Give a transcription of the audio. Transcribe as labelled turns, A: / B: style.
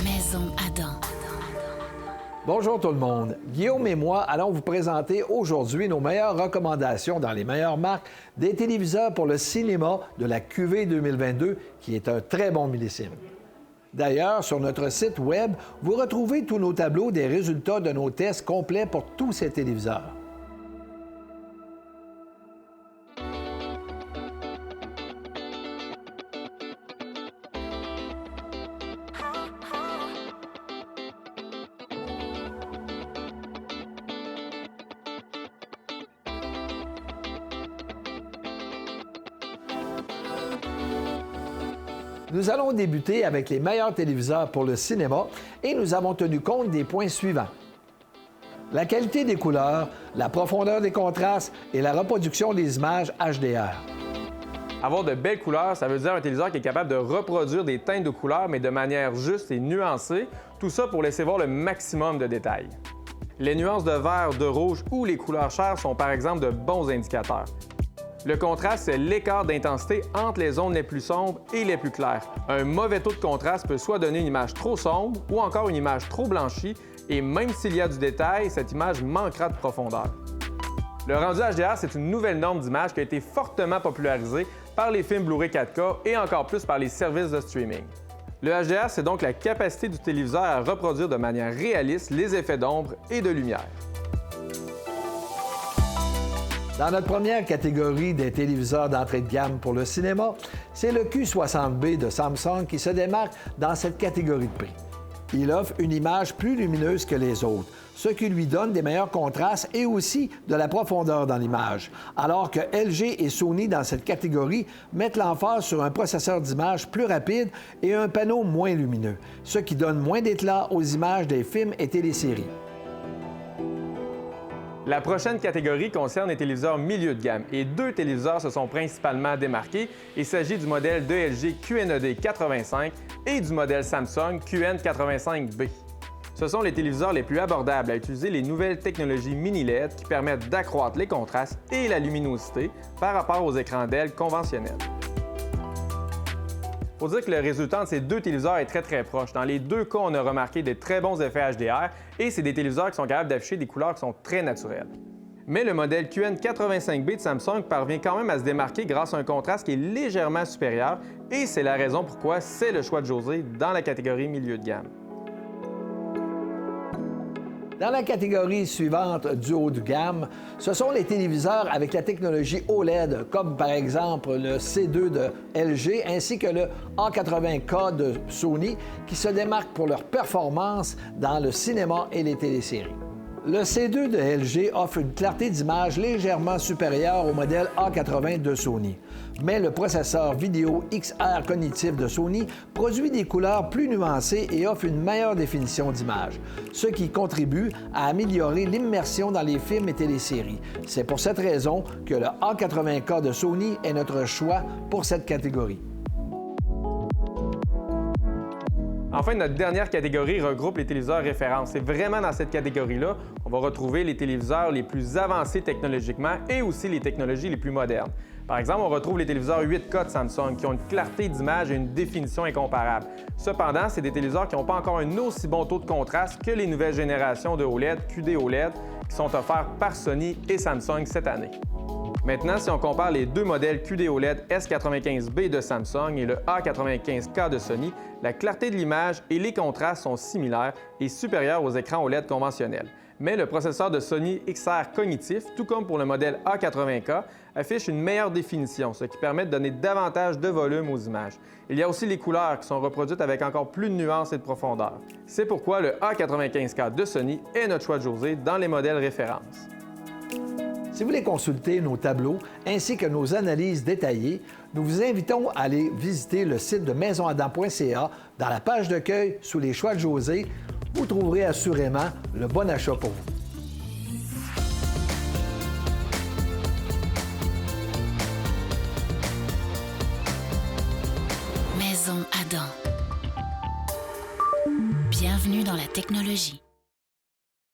A: Maison Adam.
B: Bonjour tout le monde. Guillaume et moi allons vous présenter aujourd'hui nos meilleures recommandations dans les meilleures marques des téléviseurs pour le cinéma de la QV 2022, qui est un très bon millésime. D'ailleurs, sur notre site Web, vous retrouvez tous nos tableaux des résultats de nos tests complets pour tous ces téléviseurs. Nous allons débuter avec les meilleurs téléviseurs pour le cinéma et nous avons tenu compte des points suivants. La qualité des couleurs, la profondeur des contrastes et la reproduction des images HDR.
C: Avoir de belles couleurs, ça veut dire un téléviseur qui est capable de reproduire des teintes de couleurs, mais de manière juste et nuancée, tout ça pour laisser voir le maximum de détails. Les nuances de vert, de rouge ou les couleurs chères sont par exemple de bons indicateurs. Le contraste, c'est l'écart d'intensité entre les zones les plus sombres et les plus claires. Un mauvais taux de contraste peut soit donner une image trop sombre ou encore une image trop blanchie, et même s'il y a du détail, cette image manquera de profondeur. Le rendu HDR, c'est une nouvelle norme d'image qui a été fortement popularisée par les films Blu-ray 4K et encore plus par les services de streaming. Le HDR, c'est donc la capacité du téléviseur à reproduire de manière réaliste les effets d'ombre et de lumière.
B: Dans notre première catégorie des téléviseurs d'entrée de gamme pour le cinéma, c'est le Q60B de Samsung qui se démarque dans cette catégorie de prix. Il offre une image plus lumineuse que les autres, ce qui lui donne des meilleurs contrastes et aussi de la profondeur dans l'image, alors que LG et Sony dans cette catégorie mettent l'emphase sur un processeur d'image plus rapide et un panneau moins lumineux, ce qui donne moins d'éclat aux images des films et téléséries.
C: La prochaine catégorie concerne les téléviseurs milieu de gamme et deux téléviseurs se sont principalement démarqués. Il s'agit du modèle de LG QNED 85 et du modèle Samsung QN85B. Ce sont les téléviseurs les plus abordables à utiliser les nouvelles technologies mini-LED qui permettent d'accroître les contrastes et la luminosité par rapport aux écrans d'ailes conventionnels. Il faut dire que le résultat de ces deux téléviseurs est très proche. Dans les deux cas, on a remarqué de très bons effets HDR et c'est des téléviseurs qui sont capables d'afficher des couleurs qui sont très naturelles. Mais le modèle QN85B de Samsung parvient quand même à se démarquer grâce à un contraste qui est légèrement supérieur et c'est la raison pourquoi c'est le choix de José dans la catégorie milieu de gamme.
B: Dans la catégorie suivante du haut de gamme, ce sont les téléviseurs avec la technologie OLED, comme par exemple le C2 de LG ainsi que le A80K de Sony, qui se démarquent pour leur performance dans le cinéma et les téléséries. Le C2 de LG offre une clarté d'image légèrement supérieure au modèle A80 de Sony. Mais le processeur vidéo XR cognitif de Sony produit des couleurs plus nuancées et offre une meilleure définition d'image, ce qui contribue à améliorer l'immersion dans les films et téléséries. C'est pour cette raison que le A80K de Sony est notre choix pour cette catégorie.
C: Enfin, notre dernière catégorie regroupe les téléviseurs références. C'est vraiment dans cette catégorie-là qu'on va retrouver les téléviseurs les plus avancés technologiquement et aussi les technologies les plus modernes. Par exemple, on retrouve les téléviseurs 8K de Samsung qui ont une clarté d'image et une définition incomparable. Cependant, c'est des téléviseurs qui n'ont pas encore un aussi bon taux de contraste que les nouvelles générations de OLED, QD OLED, qui sont offerts par Sony et Samsung cette année. Maintenant, si on compare les deux modèles QD OLED S95B de Samsung et le A95K de Sony, la clarté de l'image et les contrastes sont similaires et supérieurs aux écrans OLED conventionnels. Mais le processeur de Sony XR cognitif, tout comme pour le modèle A80K, affiche une meilleure définition, ce qui permet de donner davantage de volume aux images. Il y a aussi les couleurs qui sont reproduites avec encore plus de nuances et de profondeur. C'est pourquoi le A95K de Sony est notre choix de José dans les modèles références.
B: Si vous voulez consulter nos tableaux ainsi que nos analyses détaillées, nous vous invitons à aller visiter le site de maisonadam.ca. Dans la page d'accueil, sous les choix de José, vous trouverez assurément le bon achat pour vous.
A: Maison Adam. Bienvenue dans la technologie.